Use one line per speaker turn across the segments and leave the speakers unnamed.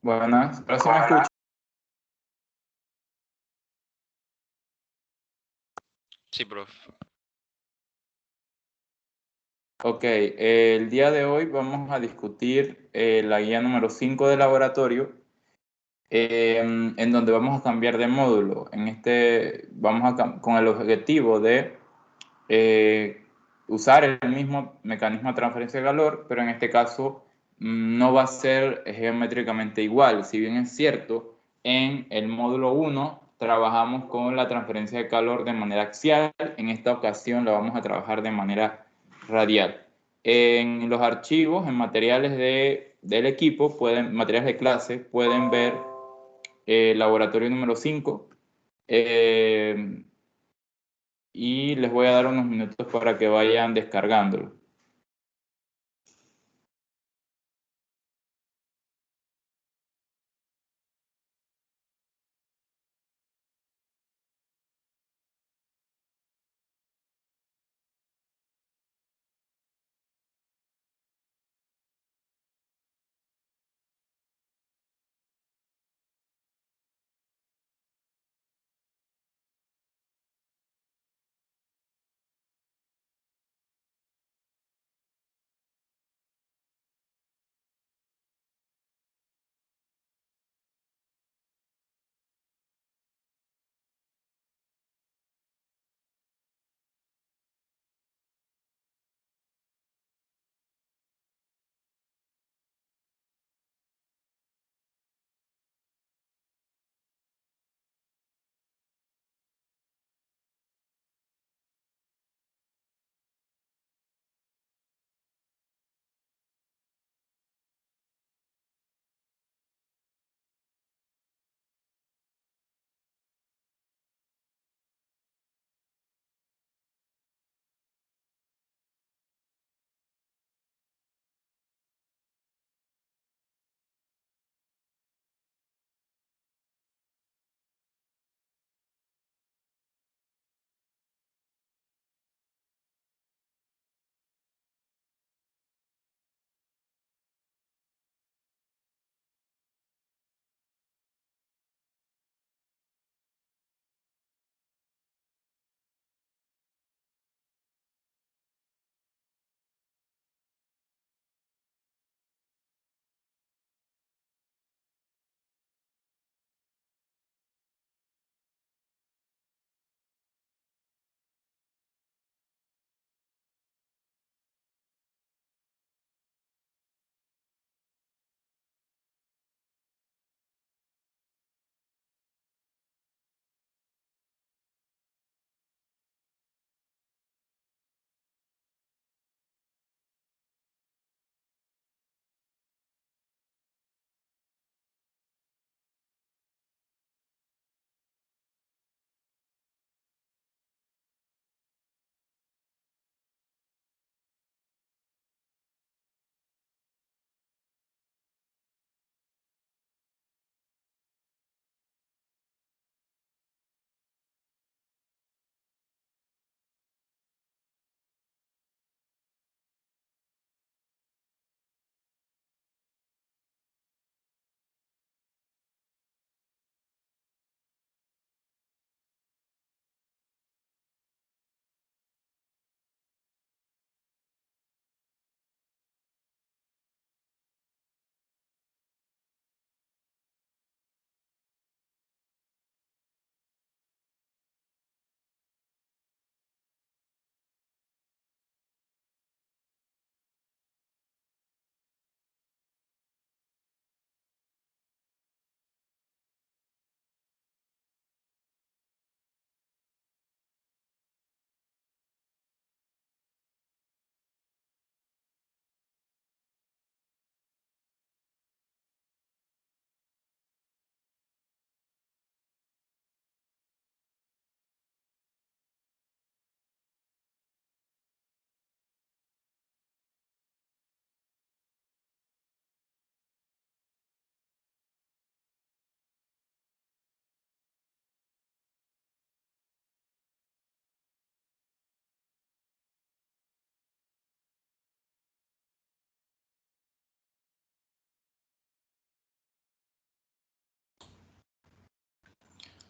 Buenas, ahora sí me escucho.
Sí, prof.
Ok, el día de hoy vamos a discutir la guía número 5 de laboratorio, en donde vamos a cambiar de módulo. En este vamos con el objetivo de eh, usar el mismo mecanismo de transferencia de calor, pero en este caso no va a ser geométricamente igual. Si bien es cierto, en el módulo 1 trabajamos con la transferencia de calor de manera axial, en esta ocasión la vamos a trabajar de manera radial. En los archivos, en materiales del equipo, materiales de clase, pueden ver laboratorio número 5. Y les voy a dar unos minutos para que vayan descargándolo.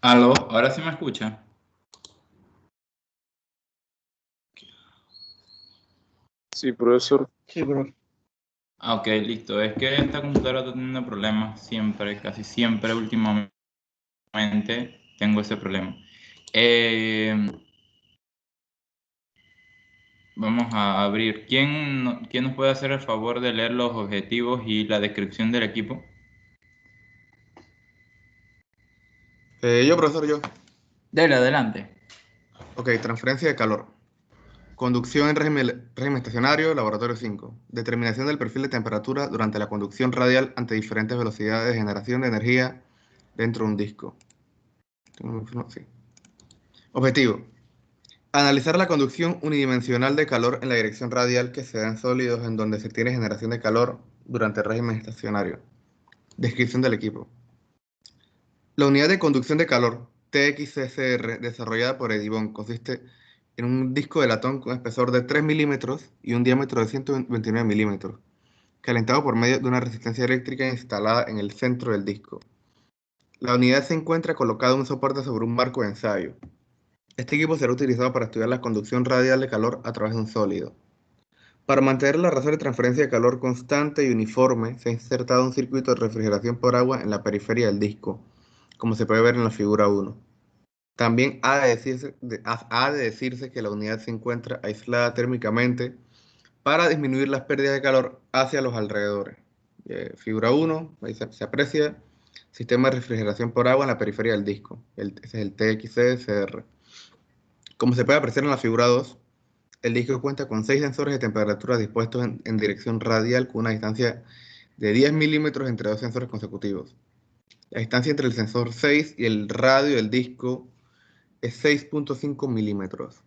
Aló, ahora sí me escucha.
Sí, profesor.
Sí, profe.
Ok, listo. Es que esta computadora está teniendo problemas siempre, casi siempre últimamente tengo ese problema. Eh, Vamos a abrir. ¿Quién nos puede hacer el favor de leer los objetivos y la descripción del equipo?
Yo, profesor, yo.
Dele, adelante.
Ok, transferencia de calor. Conducción en régimen estacionario, laboratorio 5. Determinación del perfil de temperatura durante la conducción radial ante diferentes velocidades de generación de energía dentro de un disco. Sí. Objetivo. Analizar la conducción unidimensional de calor en la dirección radial que se da en sólidos en donde se tiene generación de calor durante el régimen estacionario. Descripción del equipo. La unidad de conducción de calor, TXCR, desarrollada por Edibon, consiste en un disco de latón con espesor de 3 milímetros y un diámetro de 129 milímetros, calentado por medio de una resistencia eléctrica instalada en el centro del disco. La unidad se encuentra colocada en un soporte sobre un marco de ensayo. Este equipo será utilizado para estudiar la conducción radial de calor a través de un sólido. Para mantener la razón de transferencia de calor constante y uniforme, se ha insertado un circuito de refrigeración por agua en la periferia del disco, como se puede ver en la figura 1. También ha de decirse que la unidad se encuentra aislada térmicamente para disminuir las pérdidas de calor hacia los alrededores. Figura 1, ahí se aprecia sistema de refrigeración por agua en la periferia del disco. Ese es el TXCR. Como se puede apreciar en la figura 2, el disco cuenta con 6 sensores de temperatura dispuestos en dirección radial con una distancia de 10 milímetros entre dos sensores consecutivos. La distancia entre el sensor 6 y el radio del disco es 6.5 milímetros.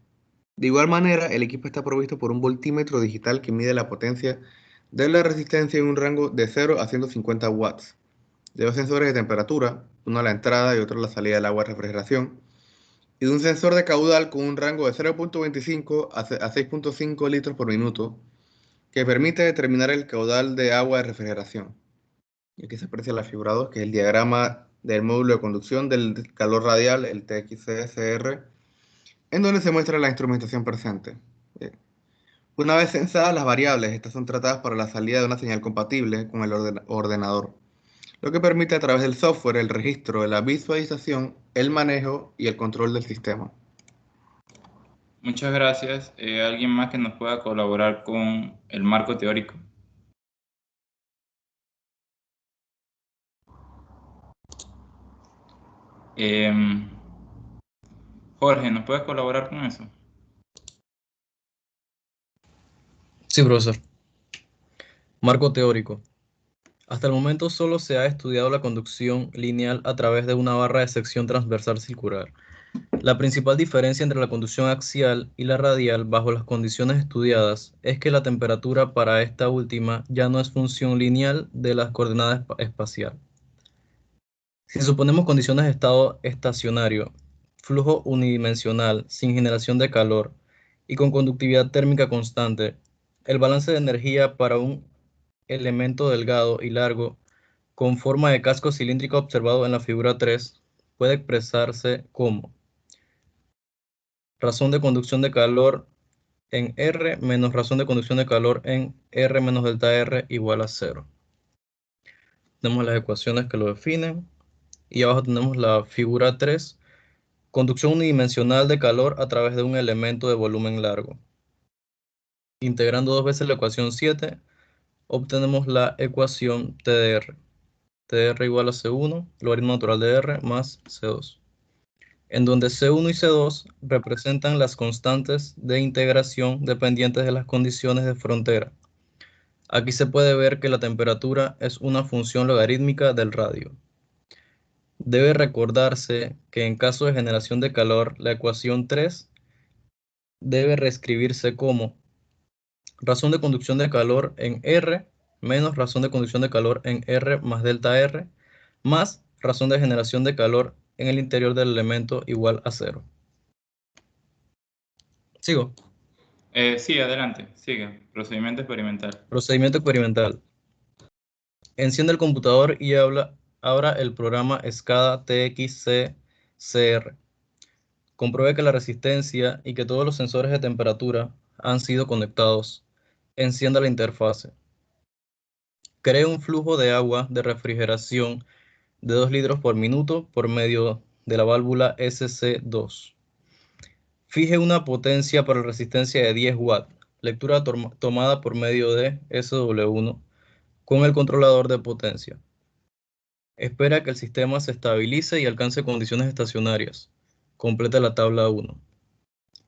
De igual manera, el equipo está provisto por un voltímetro digital que mide la potencia de la resistencia en un rango de 0 a 150 watts, de dos sensores de temperatura, uno a la entrada y otro a la salida del agua de refrigeración, y de un sensor de caudal con un rango de 0.25 a 6.5 litros por minuto, que permite determinar el caudal de agua de refrigeración. Y aquí se aprecia la figura 2, que es el diagrama del módulo de conducción del calor radial, el TXCSR, en donde se muestra la instrumentación presente. Bien. Una vez censadas las variables, estas son tratadas para la salida de una señal compatible con el ordenador, lo que permite a través del software el registro de la visualización, el manejo y el control del sistema.
Muchas gracias. ¿Alguien más que nos pueda colaborar con el marco teórico? Jorge, ¿nos puedes colaborar con eso?
Sí, profesor. Marco teórico. Hasta el momento solo se ha estudiado la conducción lineal a través de una barra de sección transversal circular. La principal diferencia entre la conducción axial y la radial bajo las condiciones estudiadas es que la temperatura para esta última ya no es función lineal de las coordenadas espacial. Si suponemos condiciones de estado estacionario, flujo unidimensional sin generación de calor y con conductividad térmica constante, el balance de energía para un elemento delgado y largo con forma de casco cilíndrico observado en la figura 3 puede expresarse como razón de conducción de calor en R menos razón de conducción de calor en R menos delta R igual a 0. Tenemos las ecuaciones que lo definen y abajo tenemos la figura 3, conducción unidimensional de calor a través de un elemento de volumen largo. Integrando dos veces la ecuación 7, obtenemos la ecuación TDR. TR igual a C1, logaritmo natural de R, más C2, en donde C1 y C2 representan las constantes de integración dependientes de las condiciones de frontera. Aquí se puede ver que la temperatura es una función logarítmica del radio. Debe recordarse que en caso de generación de calor, la ecuación 3 debe reescribirse como razón de conducción de calor en R menos razón de conducción de calor en R más delta R más razón de generación de calor en el interior del elemento igual a 0. ¿Sigo?
Sí, adelante, sigue. Procedimiento experimental.
Procedimiento experimental. Enciende el computador y abra el programa SCADA TXC CR. Compruebe que la resistencia y que todos los sensores de temperatura han sido conectados. Encienda la interfase. Cree un flujo de agua de refrigeración de 2 litros por minuto por medio de la válvula SC2. Fije una potencia para resistencia de 10 watts. Lectura tomada por medio de SW1 con el controlador de potencia. Espera que el sistema se estabilice y alcance condiciones estacionarias. Completa la tabla 1.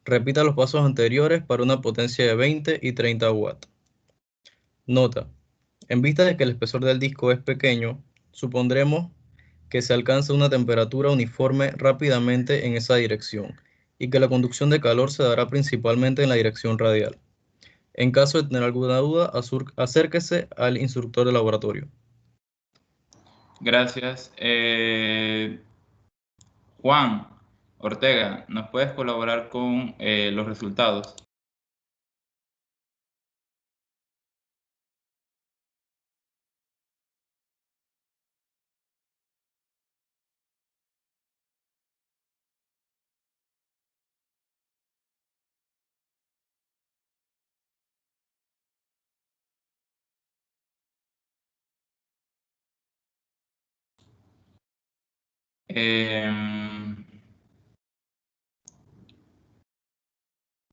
Repita los pasos anteriores para una potencia de 20 y 30 watts. Nota: en vista de que el espesor del disco es pequeño, supondremos que se alcanza una temperatura uniforme rápidamente en esa dirección y que la conducción de calor se dará principalmente en la dirección radial. En caso de tener alguna duda, acérquese al instructor de laboratorio.
Gracias. Juan Ortega, ¿nos puedes colaborar con los resultados?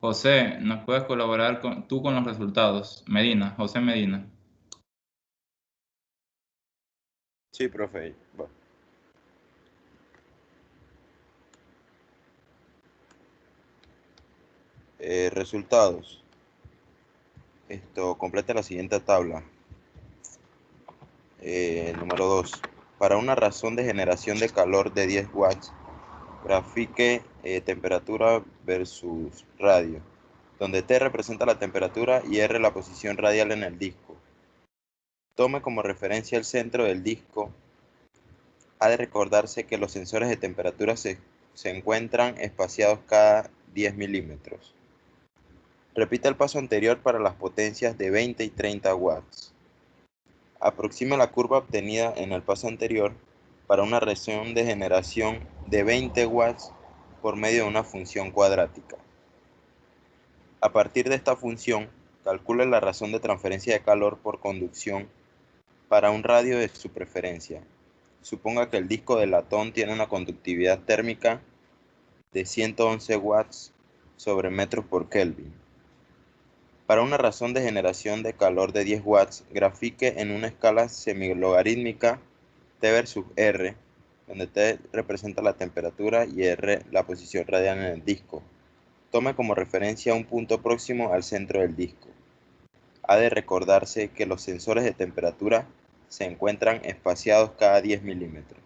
José, ¿nos puedes colaborar tú con los resultados? Medina, José Medina.
Sí, profe. Bueno. Resultados. Completa la siguiente tabla. Número 2. Para una razón de generación de calor de 10 watts, grafique temperatura versus radio, donde T representa la temperatura y R la posición radial en el disco. Tome como referencia el centro del disco. Ha de recordarse que los sensores de temperatura se encuentran espaciados cada 10 milímetros. Repita el paso anterior para las potencias de 20 y 30 watts. Aproxime la curva obtenida en el paso anterior para una razón de generación de 20 watts por medio de una función cuadrática. A partir de esta función, calcule la razón de transferencia de calor por conducción para un radio de su preferencia. Suponga que el disco de latón tiene una conductividad térmica de 111 watts sobre metros por Kelvin. Para una razón de generación de calor de 10 watts, grafique en una escala semilogarítmica T versus R, donde T representa la temperatura y R la posición radial en el disco. Tome como referencia un punto próximo al centro del disco. Ha de recordarse que los sensores de temperatura se encuentran espaciados cada 10 milímetros.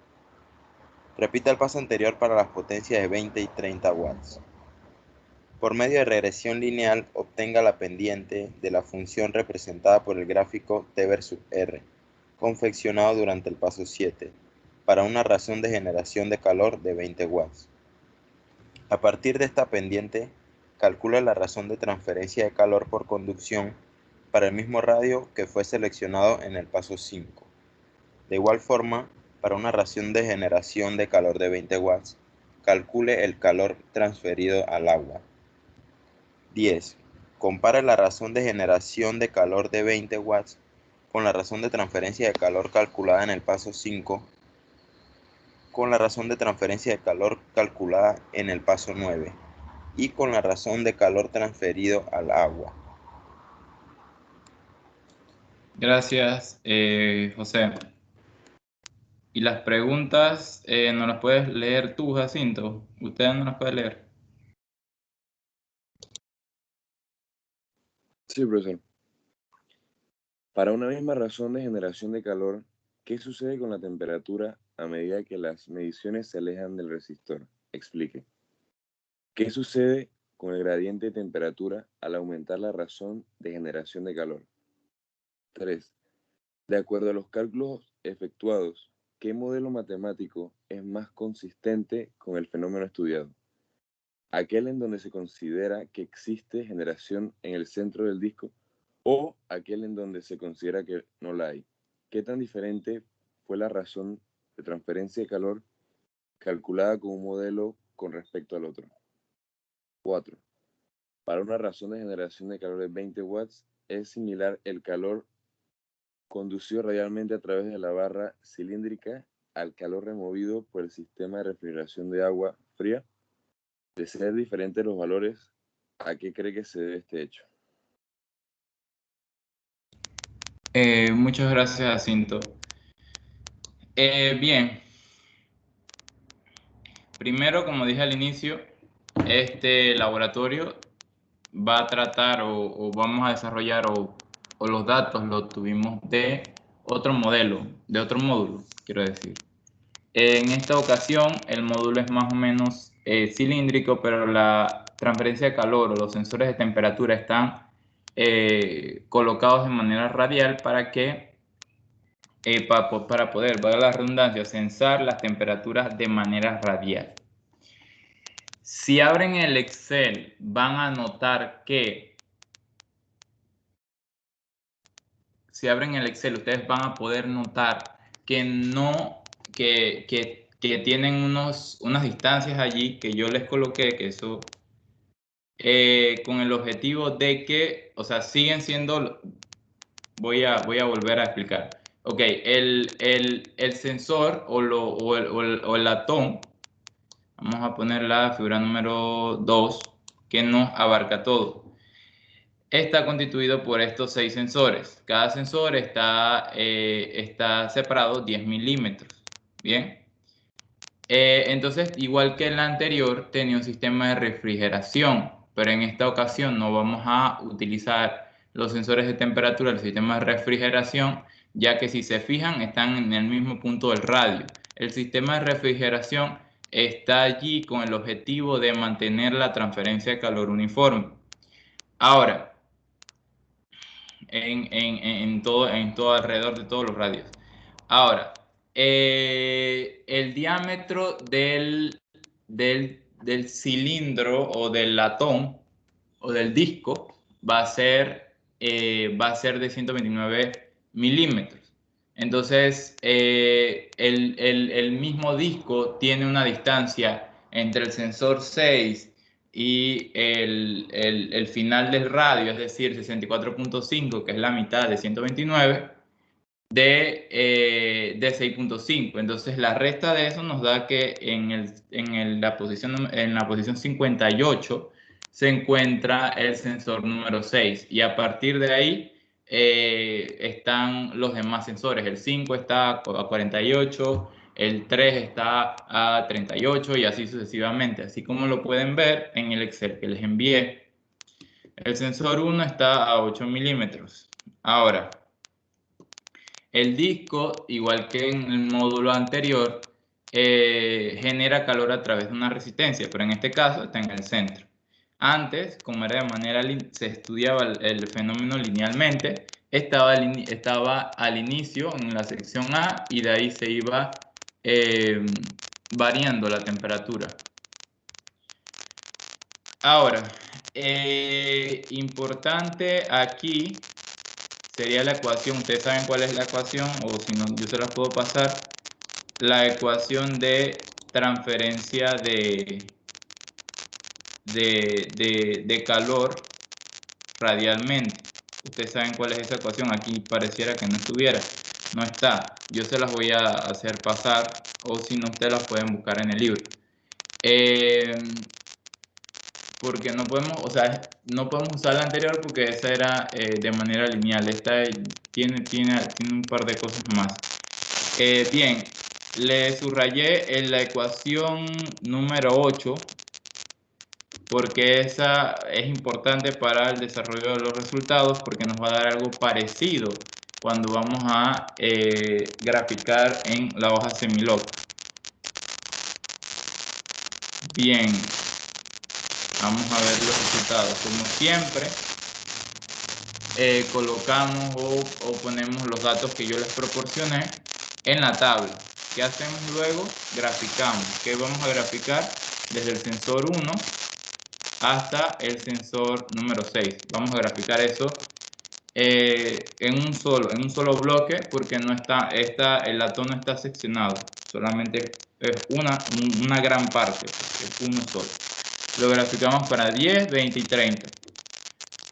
Repita el paso anterior para las potencias de 20 y 30 watts. Por medio de regresión lineal, obtenga la pendiente de la función representada por el gráfico T versus R, confeccionado durante el paso 7, para una razón de generación de calor de 20 watts. A partir de esta pendiente, calcule la razón de transferencia de calor por conducción para el mismo radio que fue seleccionado en el paso 5. De igual forma, para una razón de generación de calor de 20 watts, calcule el calor transferido al agua. 10. Compare la razón de generación de calor de 20 watts con la razón de transferencia de calor calculada en el paso 5 con la razón de transferencia de calor calculada en el paso 9 y con la razón de calor transferido al agua.
Gracias, José. Y las preguntas, ¿no las puedes leer tú, Jacinto? ¿Usted no las puede leer?
Sí, profesor. Para una misma razón de generación de calor, ¿qué sucede con la temperatura a medida que las mediciones se alejan del resistor? Explique. ¿Qué sucede con el gradiente de temperatura al aumentar la razón de generación de calor? 3. De acuerdo a los cálculos efectuados, ¿qué modelo matemático es más consistente con el fenómeno estudiado? ¿Aquel en donde se considera que existe generación en el centro del disco o aquel en donde se considera que no la hay? ¿Qué tan diferente fue la razón de transferencia de calor calculada con un modelo con respecto al otro. 4. Para una razón de generación de calor de 20 watts, es similar el calor conducido radialmente a través de la barra cilíndrica al calor removido por el sistema de refrigeración de agua fría. De ser diferentes los valores, ¿a qué cree que se debe este hecho?
Muchas gracias, Jacinto. Bien, primero, como dije al inicio, este laboratorio va a tratar o vamos a desarrollar o los datos los tuvimos de otro modelo, de otro módulo, quiero decir. En esta ocasión el módulo es más o menos cilíndrico, pero la transferencia de calor o los sensores de temperatura están colocados de manera radial para que para poder, valga la redundancia, sensar las temperaturas de manera radial. Si abren el Excel, van a notar que ustedes van a poder notar que no, que tienen unas distancias allí que yo les coloqué, que eso, con el objetivo de que, o sea, siguen siendo, voy a volver a explicar. Ok, el sensor o el latón, vamos a poner la figura número 2, que nos abarca todo. Está constituido por estos 6 sensores. Cada sensor está separado 10 milímetros. Bien. Entonces, igual que el anterior, tenía un sistema de refrigeración, pero en esta ocasión no vamos a utilizar los sensores de temperatura del sistema de refrigeración, ya que si se fijan, están en el mismo punto del radio. El sistema de refrigeración está allí con el objetivo de mantener la transferencia de calor uniforme. Ahora, en todo alrededor de todos los radios. Ahora, el diámetro del cilindro o del latón o del disco va a ser de 129 milímetros. Entonces, el mismo disco tiene una distancia entre el sensor 6 y el final del radio, es decir, 64.5, que es la mitad de 129, de 6.5. Entonces, la resta de eso nos da que en la posición 58 se encuentra el sensor número 6. Y a partir de ahí están los demás sensores. El 5 está a 48, el 3 está a 38 y así sucesivamente. Así como lo pueden ver en el Excel que les envié. El sensor 1 está a 8 milímetros. Ahora, el disco, igual que en el módulo anterior, genera calor a través de una resistencia, pero en este caso está en el centro. Antes, como era de manera se estudiaba el fenómeno linealmente, estaba al inicio en la sección A y de ahí se iba variando la temperatura. Ahora, importante aquí sería la ecuación. Ustedes saben cuál es la ecuación, o si no, yo se las puedo pasar. La ecuación de transferencia de calor radialmente. Ustedes saben cuál es esa ecuación. Aquí pareciera que no estuviera. No está. Yo se las voy a hacer pasar, o si no, ustedes las pueden buscar en el libro. Porque no podemos, o sea, no podemos usar la anterior porque esa era de manera lineal. Esta tiene un par de cosas más. Bien, le subrayé en la ecuación número 8 porque esa es importante para el desarrollo de los resultados, porque nos va a dar algo parecido cuando vamos a graficar en la hoja Semilog. Bien. Vamos a ver los resultados. Como siempre, colocamos o ponemos los datos que yo les proporcioné en la tabla. ¿Qué hacemos luego? Graficamos. ¿Qué vamos a graficar? Desde el sensor 1 hasta el sensor número 6. Vamos a graficar eso en un solo bloque, porque no está, el latón no está seccionado. Solamente es una gran parte, es uno solo. Lo graficamos para 10, 20 y 30.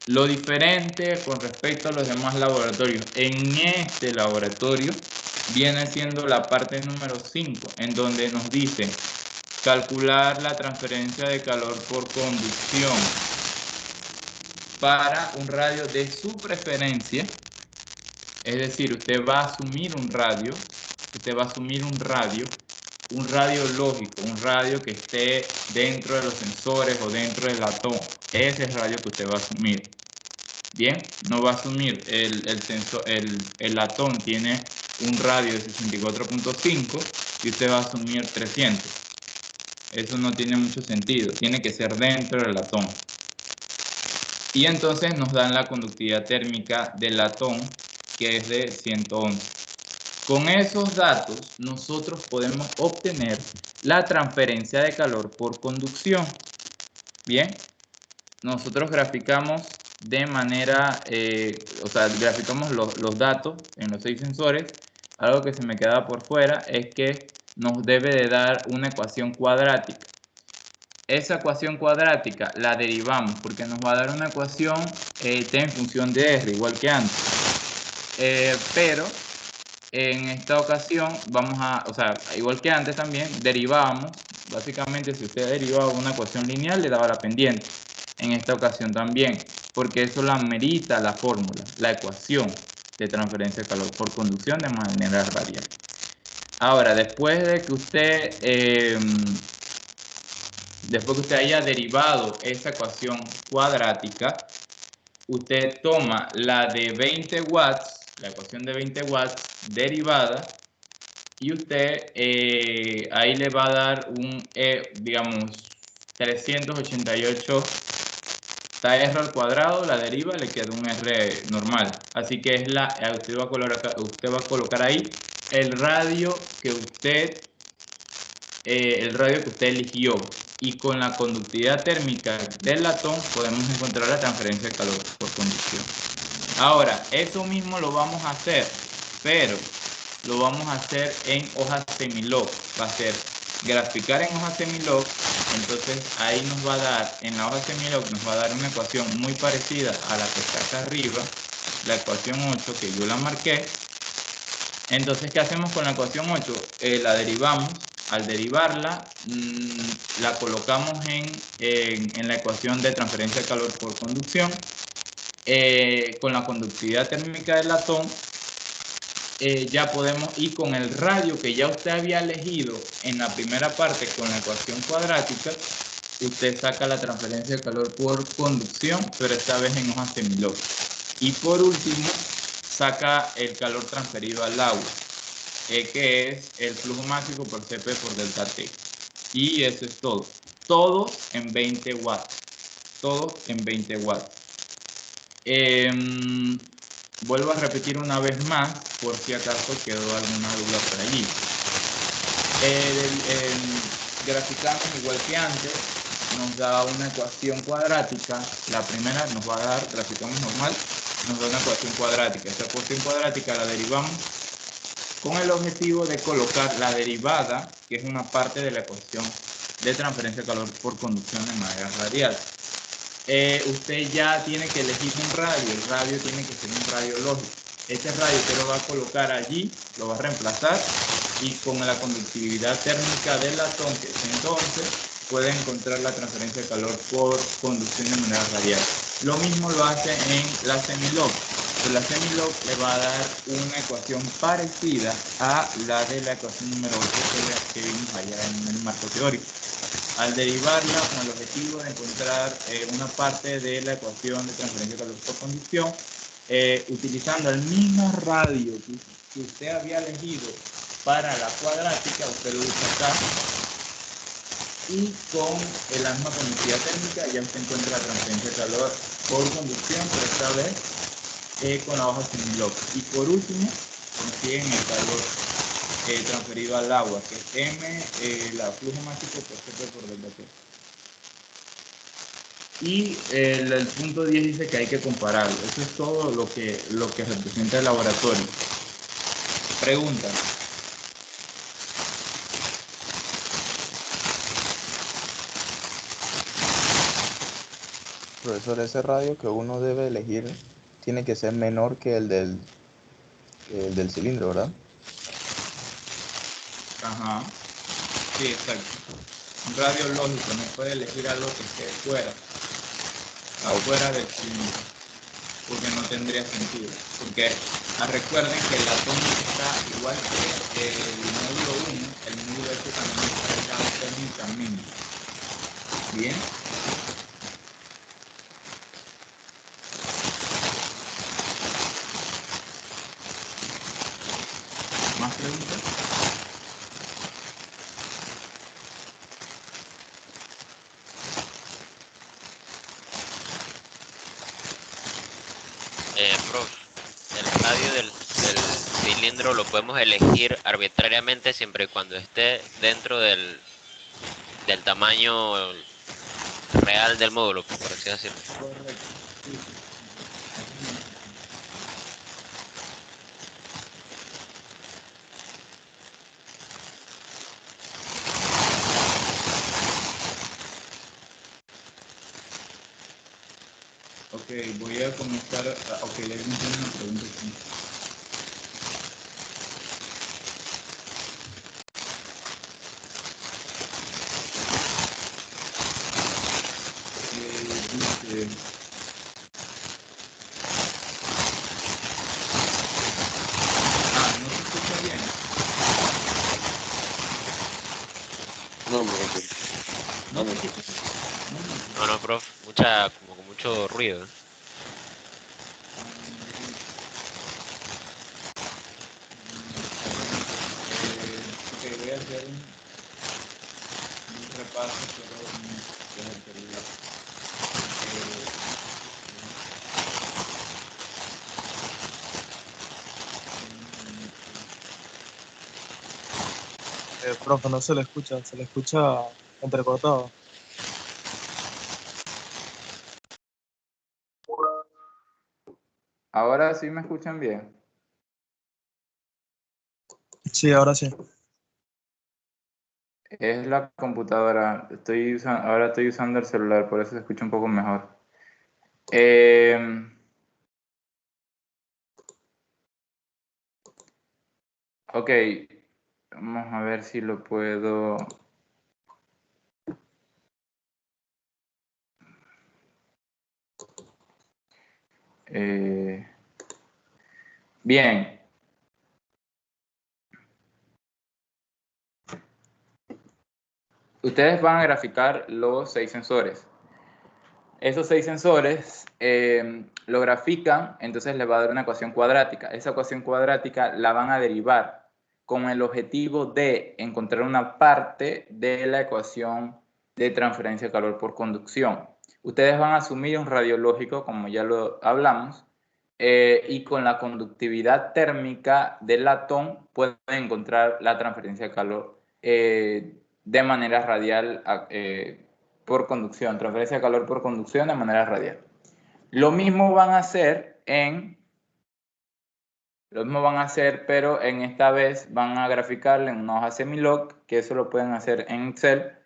Lo diferente con respecto a los demás laboratorios en este laboratorio viene siendo la parte número 5, en donde nos dice calcular la transferencia de calor por conducción para un radio de su preferencia. Es decir, usted va a asumir un radio, un radio lógico, un radio que esté dentro de los sensores o dentro del latón. Ese es el radio que usted va a asumir. Bien, no va a asumir el latón tiene un radio de 64.5 y usted va a asumir 300. Eso no tiene mucho sentido, tiene que ser dentro del latón. Y entonces nos dan la conductividad térmica del latón, que es de 111. Con esos datos nosotros podemos obtener la transferencia de calor por conducción. Bien, nosotros graficamos de manera, graficamos los datos en los 6 sensores. Algo que se me queda por fuera es que nos debe de dar una ecuación cuadrática. Esa ecuación cuadrática la derivamos porque nos va a dar una ecuación t en función de r, igual que antes. Pero en esta ocasión igual que antes también, derivamos. Básicamente, si usted derivaba una ecuación lineal, le daba la pendiente. En esta ocasión también, porque eso la amerita la fórmula, la ecuación de transferencia de calor por conducción de manera radial. Ahora, después que usted haya derivado esa ecuación cuadrática, usted toma la de 20 watts, la ecuación de 20 watts derivada, y usted ahí le va a dar un, digamos, 388 r al cuadrado, la deriva, le queda un r normal. Así que usted va a colocar ahí el radio que usted eligió, y con la conductividad térmica del latón podemos encontrar la transferencia de calor por conducción. Ahora, eso mismo lo vamos a hacer, pero lo vamos a hacer en hoja semilog. Va a ser graficar en hoja semilog. Entonces ahí nos va a dar, en la hoja semilog nos va a dar una ecuación muy parecida a la que está acá arriba, la ecuación 8, que yo la marqué. Entonces, ¿qué hacemos con la ecuación 8? La derivamos. Al derivarla, la colocamos en la ecuación de transferencia de calor por conducción. Con la conductividad térmica del latón, ya podemos, y con el radio que ya usted había elegido en la primera parte con la ecuación cuadrática, usted saca la transferencia de calor por conducción, pero esta vez en hoja semilog. Y por último, saca el calor transferido al agua, que es el flujo máximo por Cp por delta T. Y eso es todo. Todos en 20 watts. Todos en 20 watts. Vuelvo a repetir una vez más, por si acaso quedó alguna duda por allí. Graficamos igual que antes, nos da una ecuación cuadrática. La primera nos va a dar, graficamos normal, nos da una ecuación cuadrática. Esta ecuación cuadrática la derivamos con el objetivo de colocar la derivada, que es una parte de la ecuación de transferencia de calor por conducción de manera radial. Usted ya tiene que elegir un radio. El radio tiene que ser un radio lógico. Este radio usted lo va a colocar allí, lo va a reemplazar, y con la conductividad térmica del latón, que es entonces, puede encontrar la transferencia de calor por conducción de manera radial. Lo mismo lo hace en la semilog. La semilog le va a dar una ecuación parecida a la de la ecuación número 8 que vimos allá en el marco teórico. Al derivarla con el objetivo de encontrar una parte de la ecuación de transferencia de calor por conducción, utilizando el mismo radio que usted había elegido para la cuadrática, usted lo usa acá, y con la misma conductividad térmica ya usted encuentra la transferencia de calor por conducción, pero esta vez con la hoja semilog. Y por último, consiguen el calor transferido al agua, que es M, la flujo máximo por Cp por delta T. Y el punto 10 dice que hay que compararlo. Eso es todo lo que representa el laboratorio. Pregunta.
Profesor, ese radio que uno debe elegir tiene que ser menor que el del cilindro, ¿verdad?
Ajá. Sí, exacto. Un radio lógico, no puede elegir algo que esté afuera del cilindro, porque no tendría sentido. Porque recuerden que el átomo está igual que el módulo 1, el módulo este también está cargado térmicamente. Bien. ¿Más preguntas?
Prof, el radio del cilindro lo podemos elegir arbitrariamente siempre y cuando esté dentro del tamaño real del módulo, por así decirlo.
Correcto. Sí. Ok, voy a comenzar. Ok, le voy a hacer una pregunta aquí. Dice, no se escucha bien.
No, profesor.
No se escucha.
No, prof, como con mucho ruido.
Ok, voy a hacer un repaso, pero de la anterior.
Profe, no se le escucha entrecortado.
Ahora sí me escuchan bien.
Sí, ahora sí.
Es la computadora. Ahora estoy usando el celular, por eso se escucha un poco mejor. Ok, vamos a ver si lo puedo. Bien. Ustedes van a graficar los 6 sensores. Esos 6 sensores lo grafican, entonces les va a dar una ecuación cuadrática. Esa ecuación cuadrática la van a derivar con el objetivo de encontrar una parte de la ecuación de transferencia de calor por conducción. Ustedes van a asumir un radiológico, como ya lo hablamos, y con la conductividad térmica del latón pueden encontrar la transferencia de calor de manera radial por conducción, transferencia de calor por conducción de manera radial. Lo mismo van a hacer pero en esta vez van a graficarlo en una hoja semilog, que eso lo pueden hacer en Excel,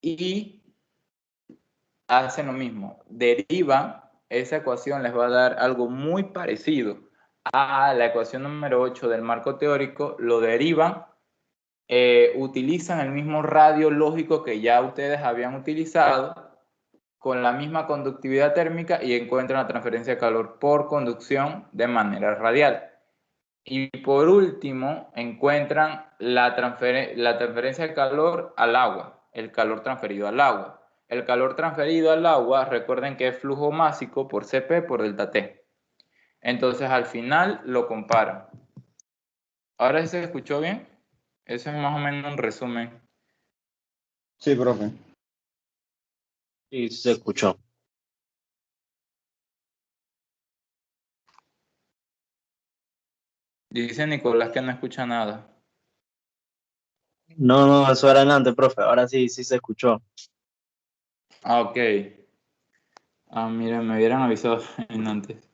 y hacen lo mismo, derivan, esa ecuación les va a dar algo muy parecido a la ecuación número 8 del marco teórico, lo derivan, utilizan el mismo radio lógico que ya ustedes habían utilizado, con la misma conductividad térmica y encuentran la transferencia de calor por conducción de manera radial. Y por último, encuentran la transferencia de calor al agua, el calor transferido al agua. El calor transferido al agua, recuerden que es flujo másico por Cp por delta T. Entonces, al final lo comparan. ¿Ahora sí se escuchó bien? Eso es más o menos un resumen.
Sí, profe.
Sí, se escuchó.
Dice Nicolás que no escucha nada.
No, eso era antes, profe. Ahora sí se escuchó.
Ah, ok. Ah, mira, me hubieran avisado en antes.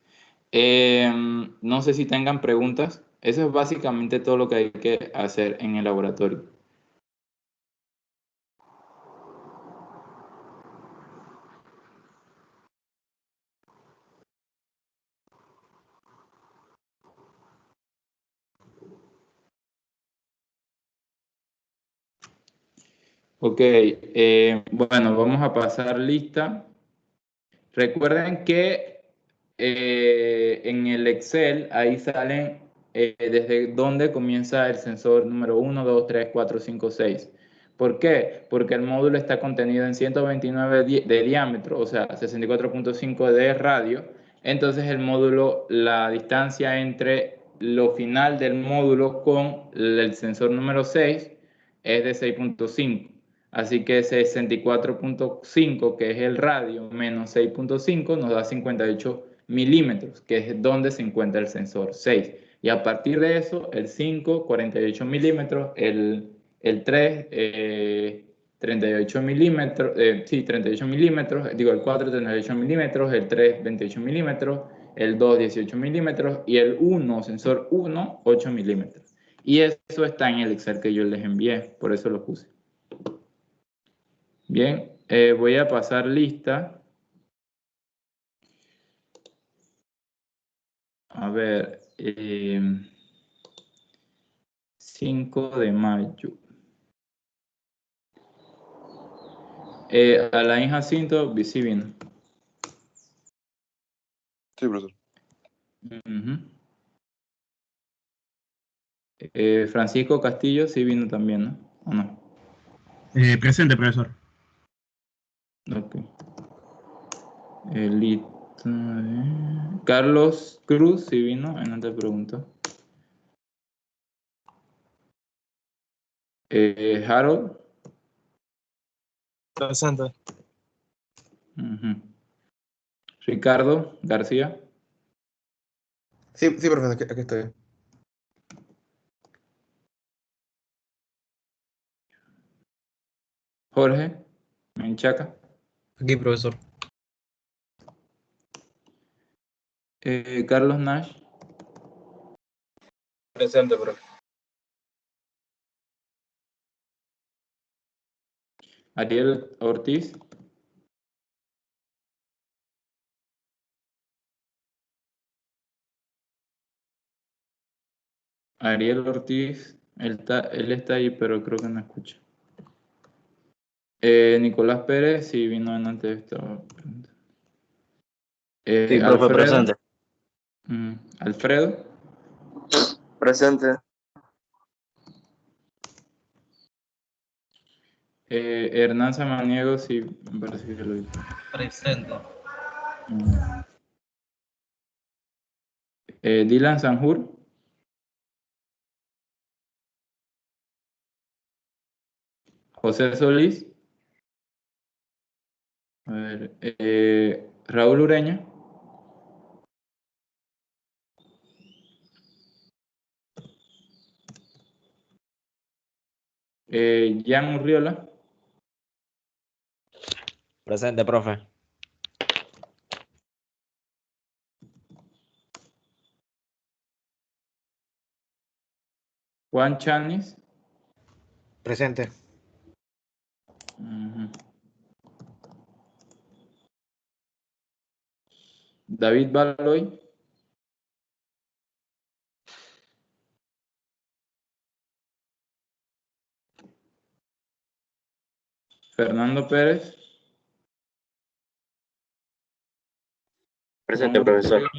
No sé si tengan preguntas. Eso es básicamente todo lo que hay que hacer en el laboratorio. Ok, bueno, vamos a pasar lista. Recuerden que en el Excel ahí salen desde dónde comienza el sensor número 1, 2, 3, 4, 5, 6. ¿Por qué? Porque el módulo está contenido en 129 de diámetro, o sea, 64.5 de radio. Entonces el módulo, la distancia entre lo final del módulo con el sensor número 6 es de 6.5. Así que 64.5, que es el radio, menos 6.5, nos da 58 milímetros, que es donde se encuentra el sensor 6. Y a partir de eso, el 5, 48 milímetros, el 3, 38 milímetros, sí, 38 milímetros, digo, el 4, 38 milímetros, el 3, 28 milímetros, el 2, 18 milímetros, y el 1, sensor 1, 8 milímetros. Y eso está en el Excel que yo les envié, por eso lo puse. Bien, voy a pasar lista. A ver, 5 de mayo. Alain Jacinto, sí vino.
Sí, profesor.
Francisco Castillo, sí vino también, ¿no? ¿O no?
Presente, profesor.
Ok. Carlos Cruz, sí vino, no te pregunto. Harold.
Presente.
Ricardo García.
Sí, profesor, aquí estoy.
Jorge Menchaca.
Aquí, profesor.
Carlos Nash.
Presente, profe.
Ariel Ortiz. Ariel Ortiz, él está ahí, pero creo que no escucha. Nicolás Pérez, sí vino en antes de esta pregunta.
Sí, profe,
Alfredo.
presente.
Alfredo.
Presente.
Hernán Samaniego, sí, me parece que lo dijo.
Presente.
Dylan Sanjur. José Solís. A ver, Raúl Ureña. Jan Urriola.
Presente, profe.
Juan Chanis.
Presente.
David Baloy. Fernando Pérez.
Presente, profesor.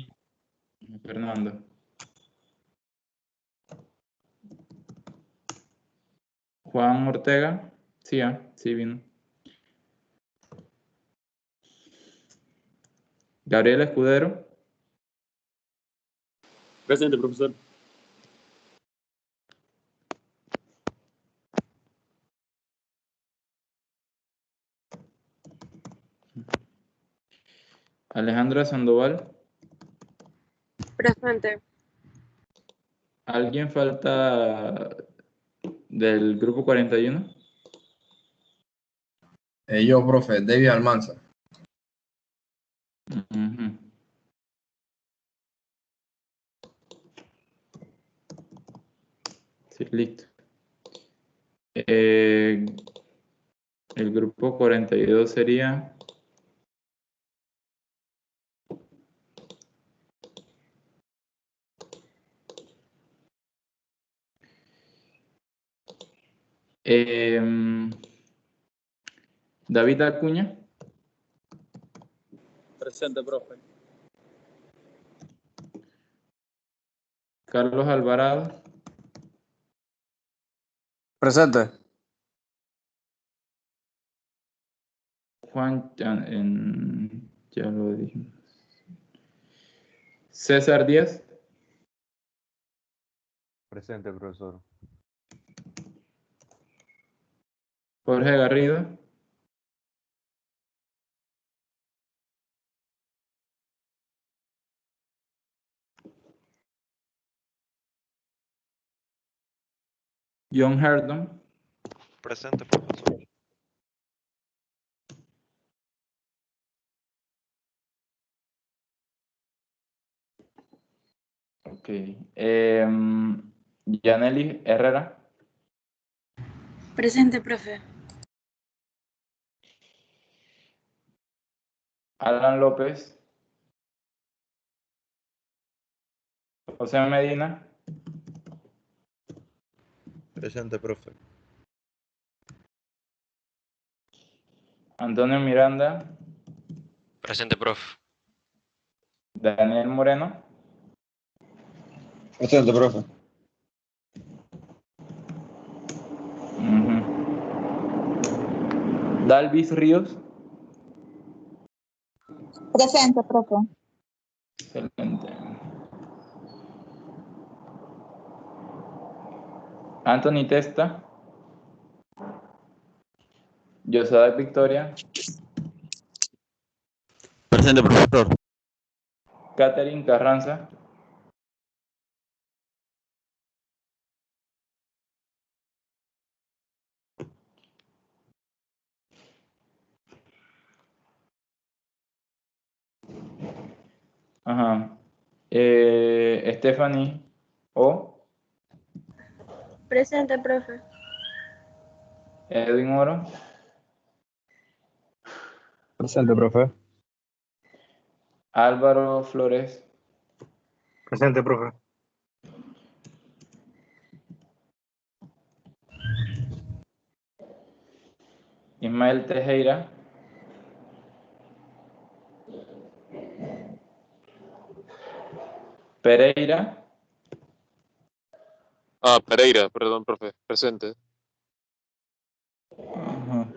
Fernando. Juan Ortega. Sí, sí vino. Gabriel Escudero.
Presente, profesor.
Alejandra Sandoval.
Presente.
¿Alguien falta del grupo 41?
Yo, profe, David Almanza.
Sí, listo. El grupo 42 sería... David Acuña.
Presente, profe.
Carlos Alvarado.
Presente.
Juan, ya lo dijimos. César Díaz.
Presente, profesor.
Jorge Garrido. John Herdon.
Presente, profesor.
Ok. Yaneli Herrera.
Presente, profe.
Alan López. José Medina.
Presente, profe.
Antonio Miranda.
Presente, profe.
Daniel Moreno.
Presente, profe.
Dalvis Ríos.
Presente, profe.
Excelente. Anthony Testa. José Victoria.
Presente, profesor.
Catherine Carranza. Ajá. Stephanie O.
Presente, profe.
Edwin Oro.
Presente, profe.
Álvaro Flores.
Presente, profe.
Ismael Tejera. Pereira.
Pereira, perdón, profe. Presente.
Ajá.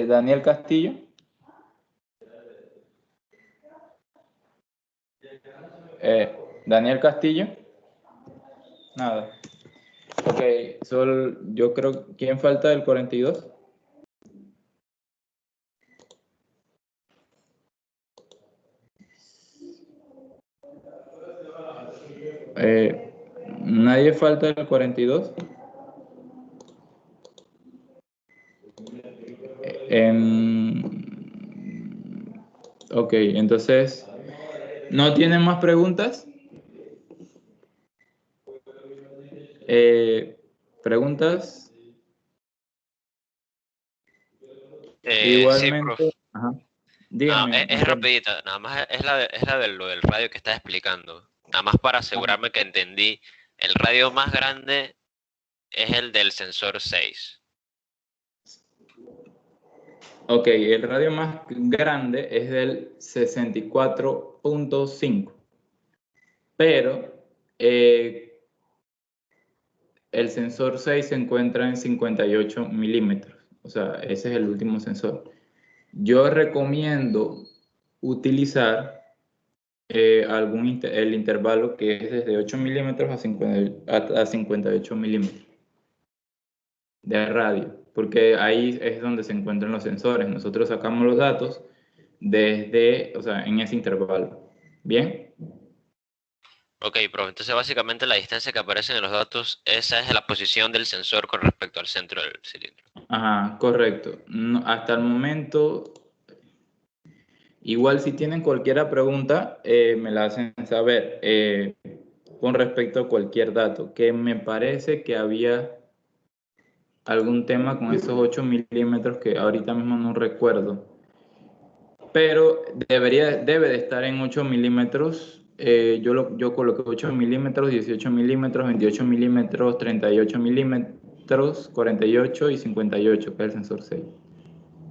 Daniel Castillo. Daniel Castillo. Nada. Ok, yo creo, ¿quién falta del 42? ¿Nadie falta del 42? Ok, entonces, ¿no tienen más preguntas? ¿Preguntas? Igualmente.
Sí, profe.
Ajá.
No,
Dígame.
es rapidita, nada más es la de lo del radio que estás explicando. Nada más para asegurarme que entendí. El radio más grande es el del sensor 6.
Ok, el radio más grande es del 64.5, pero el sensor 6 se encuentra en 58 milímetros, o sea, ese es el último sensor. Yo recomiendo utilizar el intervalo que es desde 8 milímetros a 58 milímetros de radio, porque ahí es donde se encuentran los sensores. Nosotros sacamos los datos en ese intervalo. ¿Bien?
Ok, profe, entonces básicamente la distancia que aparece en los datos, esa es la posición del sensor con respecto al centro del cilindro.
Ajá, correcto. Hasta el momento, igual si tienen cualquier pregunta, me la hacen saber con respecto a cualquier dato, que me parece que había algún tema con esos 8 milímetros que ahorita mismo no recuerdo, pero debe de estar en 8 milímetros yo coloqué 8 milímetros, 18 milímetros, 28 milímetros, 38 milímetros, 48 y 58, que es el sensor 6.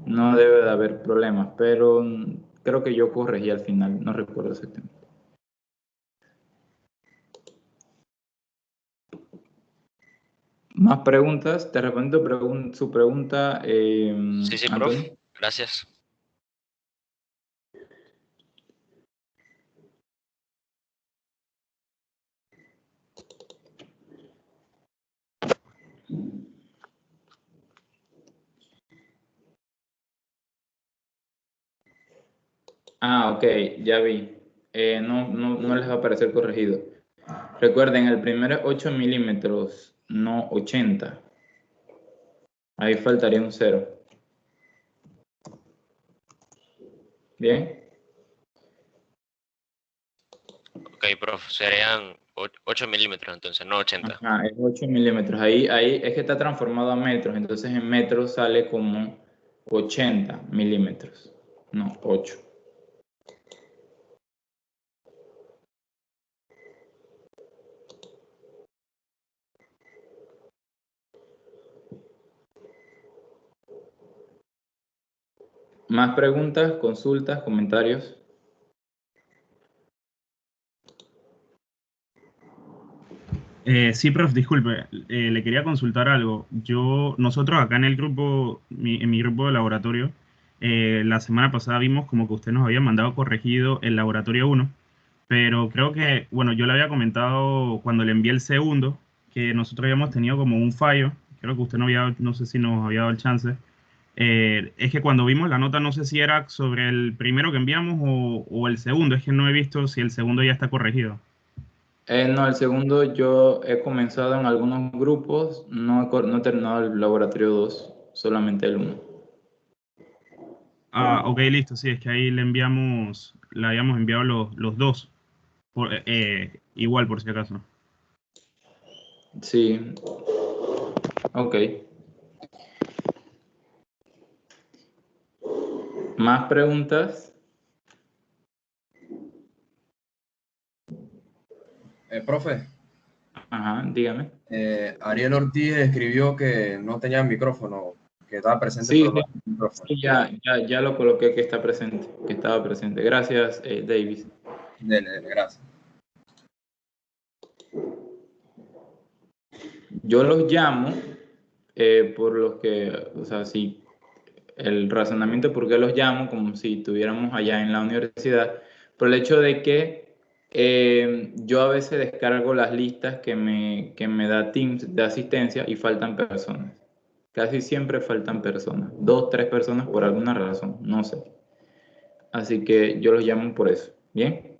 No debe de haber problemas, pero creo que yo corregí al final, no recuerdo exactamente. ¿Más preguntas? ¿Te respondo su pregunta,
Sí, profe.
Antonio?
Gracias.
Ah, ok, ya vi. No les va a aparecer corregido. Recuerden, el primero es 8 milímetros, no 80. Ahí faltaría un 0. ¿Bien?
Ok, profe, serían 8 milímetros entonces, no 80.
Ajá, es 8 milímetros. Ahí es que está transformado a metros, entonces en metros sale como 80 milímetros, no 8. ¿Más preguntas, consultas, comentarios?
Sí, prof, disculpe, le quería consultar algo. Nosotros acá en el grupo, en mi grupo de laboratorio, la semana pasada vimos como que usted nos había mandado corregido el laboratorio 1, pero creo que, bueno, yo le había comentado cuando le envié el segundo, que nosotros habíamos tenido como un fallo, creo que usted no sé si nos había dado el chance. Es que cuando vimos la nota no sé si era sobre el primero que enviamos o el segundo, es que no he visto si el segundo ya está corregido.
No, el segundo yo he comenzado en algunos grupos, no he terminado el laboratorio 2, solamente el 1.
Ah, ok, listo, sí, es que ahí le habíamos enviado los dos, igual por si acaso.
Sí, ok. ¿Más preguntas?
Profe,
Ajá, dígame.
Ariel Ortiz escribió que no tenía micrófono, que estaba presente
Sí,
pero no tenía micrófono.
sí, ya lo coloqué que está presente, que estaba presente. Gracias, Davis.
Dele, gracias.
Yo los llamo por los que, o sea, sí, el razonamiento por qué los llamo, como si estuviéramos allá en la universidad, por el hecho de que yo a veces descargo las listas que me da Teams de asistencia y faltan personas. Casi siempre faltan personas, 2, 3 personas por alguna razón, no sé. Así que yo los llamo por eso. Bien.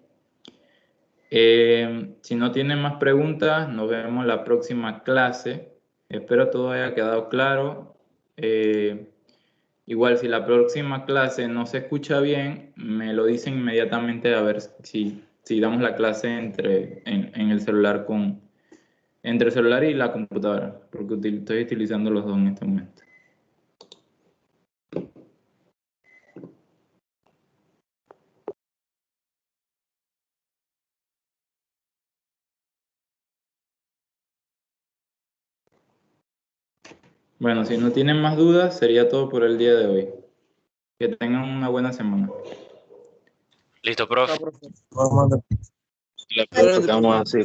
Si no tienen más preguntas, nos vemos la próxima clase. Espero todo haya quedado claro. Igual, si la próxima clase no se escucha bien, me lo dicen inmediatamente a ver si damos la clase en el celular entre el celular y la computadora, porque estoy utilizando los dos en este momento. Bueno, si no tienen más dudas, sería todo por el día de hoy. Que tengan una buena semana.
Listo, profe.
La profe, quedamos así.